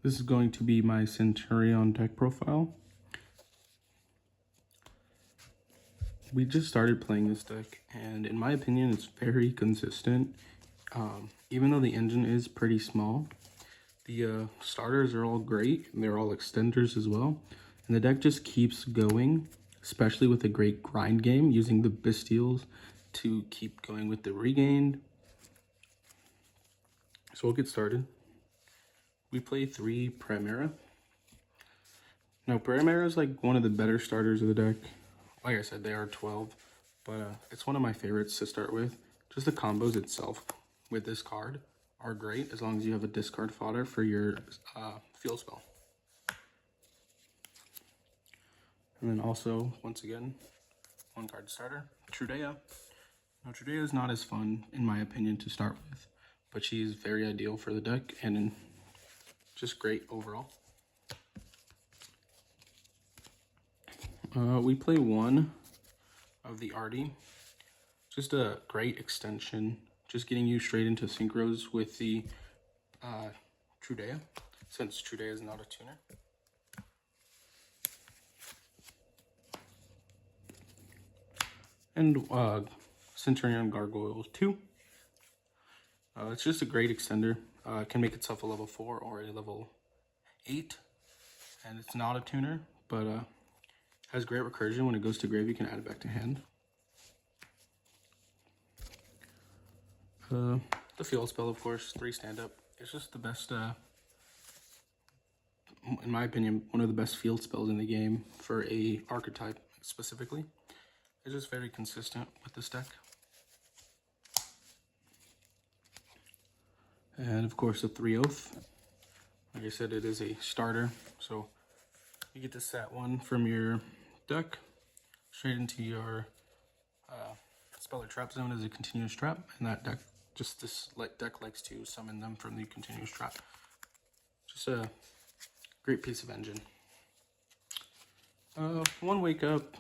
This is going to be my Centurion deck profile. We just started playing this deck, and in my opinion, it's very consistent. Even though the engine is pretty small, the starters are all great, and they're all extenders as well. And the deck just keeps going, especially with a great grind game, using the Bestials to keep going with the regained. So we'll get started. We play 3 Primera. Now, Primera is like one of the better starters of the deck. Like I said, they are 12, but it's one of my favorites to start with. Just the combos itself with this card are great as long as you have a discard fodder for your field spell. And then also, once again, 1 card starter, Trudea. Now, Trudea is not as fun, in my opinion, to start with, but she is very ideal for the deck and just great overall. We play 1 of the Artie. Just a great extension, just getting you straight into synchros with the Trudea, since Trudea is not a tuner. And Centurion Gargoyle 2. It's just a great extender. It can make itself a level 4 or a level 8. And it's not a tuner, but has great recursion. When it goes to grave, you can add it back to hand. The field spell, of course, 3 stand-up. It's just the best, in my opinion, one of the best field spells in the game for a archetype specifically. It's just very consistent with this deck. And of course, the 3 Oath. Like I said, it is a starter, so you get to set 1 from your deck straight into your spell or trap zone as a continuous trap, and that deck, this deck likes to summon them from the continuous trap. Just a great piece of engine. 1 wake up.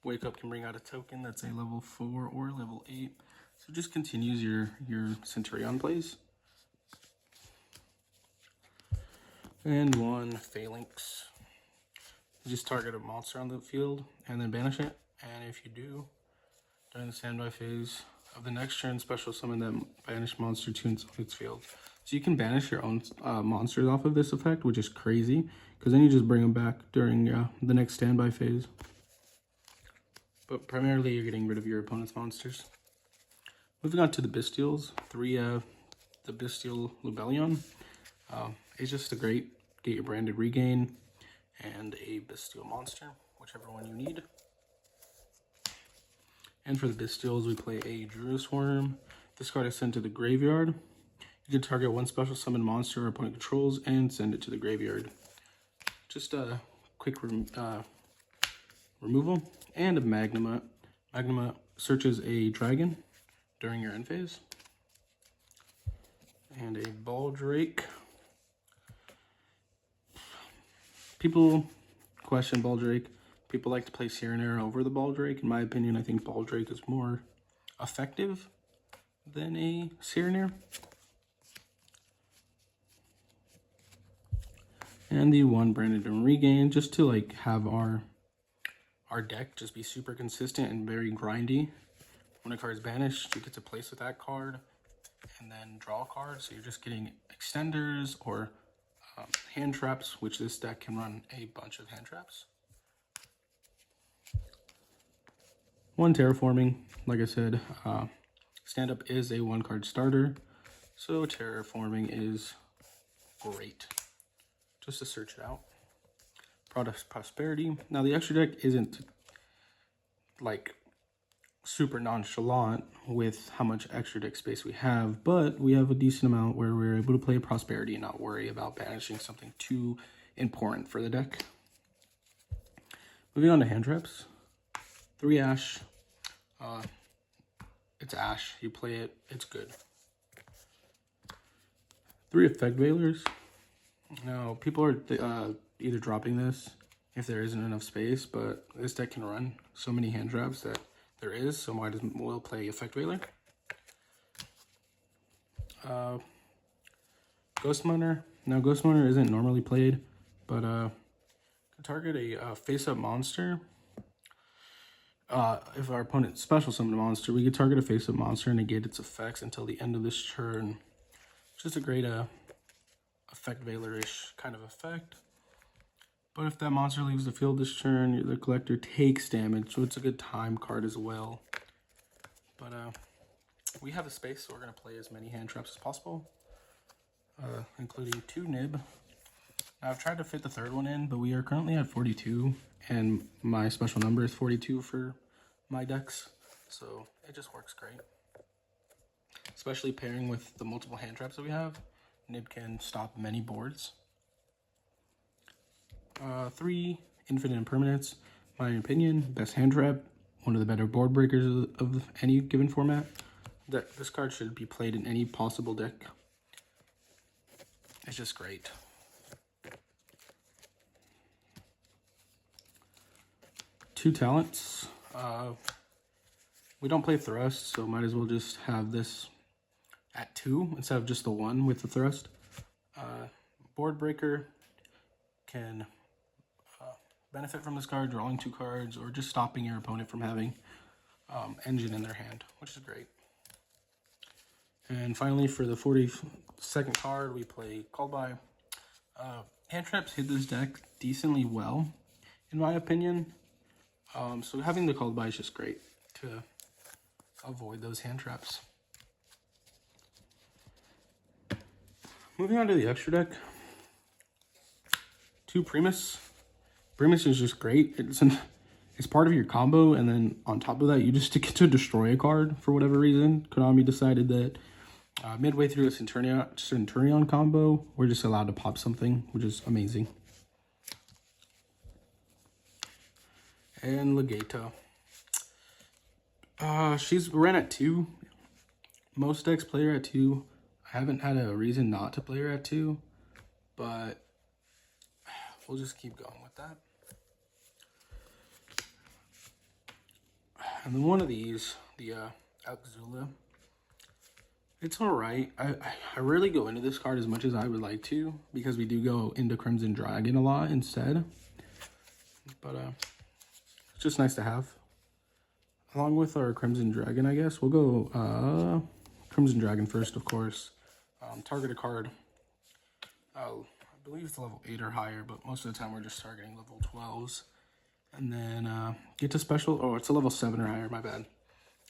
Wake up can bring out a token that's a level 4 or level 8. So just continues your Centurion plays. And 1 Phalanx. You just target a monster on the field and then banish it. And if you do, during the standby phase of the next turn, special summon that banished monster to its field. So you can banish your own monsters off of this effect, which is crazy, because then you just bring them back during the next standby phase. But primarily, you're getting rid of your opponent's monsters. Moving on to the Bestials, 3 the Bestial Lubellion. It's just a great get your branded regain and a Bestial monster, whichever one you need. And for the Bestials, we play a Druid's Worm. This card is sent to the graveyard. You can target 1 special summon monster or opponent controls and send it to the graveyard. Just a quick removal. And a Magnuma. Magnuma searches a dragon during your end phase. And a Baldrake. People question Baldrake. People like to play Serenera over the Baldrake. In my opinion, I think Baldrake is more effective than a Serenera. And the 1 Brandon Regain, just to like have our deck just be super consistent and very grindy. When a card is banished, you get to place with that card and then draw a card. So you're just getting extenders or hand traps, which this deck can run a bunch of hand traps. 1 Terraforming. Like I said, stand-up is a 1 card starter, so Terraforming is great. Just to search it out. Product Prosperity. Now, the extra deck isn't like super nonchalant with how much extra deck space we have, but we have a decent amount where we're able to play Prosperity and not worry about banishing something too important for the deck. Moving on to hand traps. 3 Ash. It's Ash. You play it, it's good. 3 Effect Veilers. Now, people are either dropping this if there isn't enough space, but this deck can run so many hand traps that there is, so might as well play Effect Veiler. Ghost Miner. Now, Ghost Motor isn't normally played, but can target a face-up monster. If our opponent special summoned a monster, we could target a face-up monster and negate its effects until the end of this turn. Just a great effect veiler-ish kind of effect. But if that monster leaves the field this turn, the collector takes damage, so it's a good time card as well. But we have a space, so we're going to play as many hand traps as possible, including 2 nib. Now, I've tried to fit the third one in, but we are currently at 42, and my special number is 42 for my decks, so it just works great. Especially pairing with the multiple hand traps that we have, nib can stop many boards. 3 infinite impermanents, my opinion, best hand trap, one of the better board breakers of any given format. This card should be played in any possible deck. It's just great. Two talents. We don't play thrust, so might as well just have this at 2 instead of just the 1 with the thrust. Board breaker can benefit from this card, drawing 2 cards, or just stopping your opponent from having engine in their hand, which is great. And finally, for the 42nd card, we play Called By. Hand traps hit this deck decently well, in my opinion. So having the Called By is just great to avoid those hand traps. Moving on to the extra deck. 2 Primus. Primus is just great. It's part of your combo, and then on top of that, you just get to destroy a card for whatever reason. Konami decided that midway through a Centurion combo, we're just allowed to pop something, which is amazing. And Legato. She's ran at 2. Most decks play her at 2. I haven't had a reason not to play her at 2, but we'll just keep going with that. And then one of these, the Alkazula, it's alright. I rarely go into this card as much as I would like to, because we do go into Crimson Dragon a lot instead. But it's just nice to have. Along with our Crimson Dragon, I guess, we'll go Crimson Dragon first, of course. Target a card. I believe it's level 8 or higher, but most of the time we're just targeting level 12s. And then get to special, oh, it's a level 7 or higher, my bad.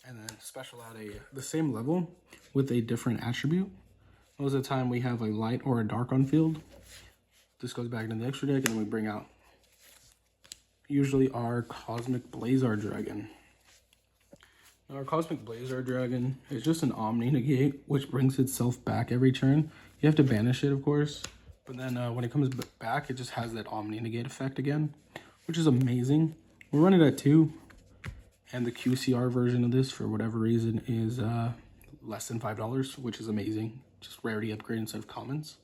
And then special out the same level with a different attribute. Most of the time we have a light or a dark on field. This goes back into the extra deck, and then we bring out usually our Cosmic Blazar Dragon. Now, our Cosmic Blazar Dragon is just an Omni Negate, which brings itself back every turn. You have to banish it, of course, but then when it comes back, it just has that Omni Negate effect again, which is amazing. We run it at 2, and the QCR version of this, for whatever reason, is less than $5, which is amazing. Just rarity upgrade instead of commons.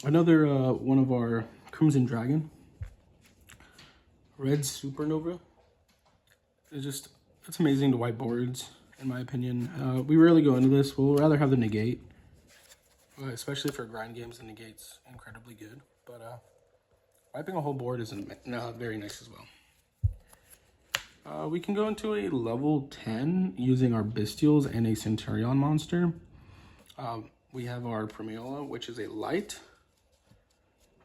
Another one of our Crimson Dragon, Red Supernova. It's amazing to wipe boards, in my opinion. We rarely go into this. We'll rather have the negate, especially for grind games. The negate's incredibly good, but wiping a whole board is very nice as well. We can go into a level 10 using our Bestials and a Centurion monster. We have our Primiola, which is a light,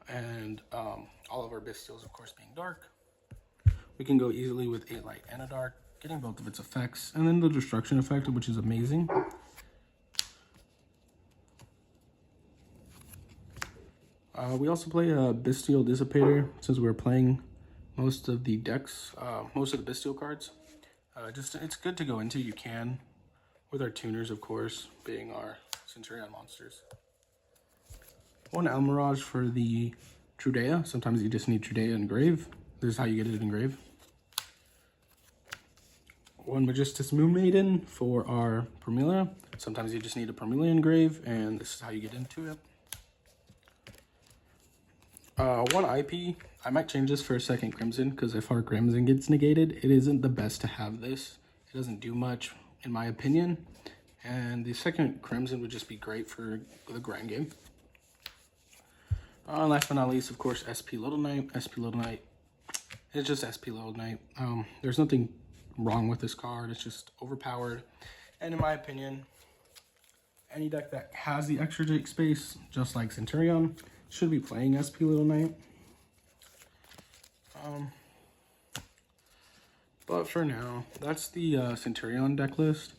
and all of our Bestials, of course, being dark. We can go easily with a light and a dark, getting both of its effects, and then the destruction effect, which is amazing. We also play a Bestial Dissipator, since we're playing most of the decks, most of the Bestial cards. It's good to go into. You can, with our tuners, of course, being our Centurion monsters. One Almirage for the Trudea. Sometimes you just need Trudea engrave. This is how you get it engraved. One Magistus Moon Maiden for our Primula. Sometimes you just need a Primula engrave, and this is how you get into it. One IP. I might change this for a second Crimson, because if our Crimson gets negated, it isn't the best to have this. It doesn't do much, in my opinion. And the second Crimson would just be great for the grind game. Last but not least, of course, SP Little Knight. SP Little Knight. It's just SP Little Knight. There's nothing wrong with this card. It's just overpowered. And in my opinion, any deck that has the extra Jake space, just like Centurion, should be playing SP Little Knight. But for now, that's the Centurion deck list.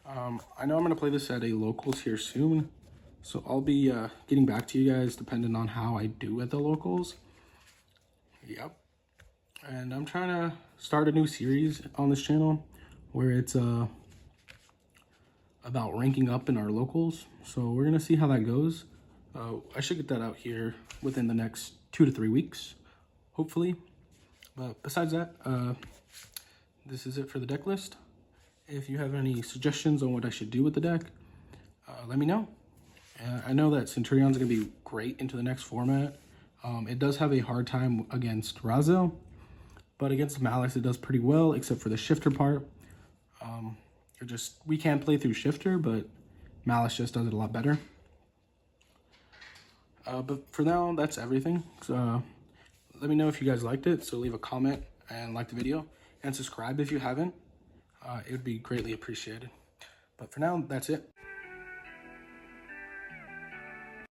I know I'm going to play this at a locals here soon, so I'll be getting back to you guys depending on how I do at the locals. Yep. And I'm trying to start a new series on this channel where it's about ranking up in our locals. So we're going to see how that goes. I should get that out here within the next 2 to 3 weeks, hopefully. But besides that, this is it for the deck list. If you have any suggestions on what I should do with the deck, let me know. I know that Centurion's going to be great into the next format. It does have a hard time against Razel, but against Malice it does pretty well, except for the shifter part. We can play through shifter, but Malice just does it a lot better. But for now, that's everything. So, let me know if you guys liked it. So leave a comment and like the video, and subscribe if you haven't. It would be greatly appreciated. But for now, that's it.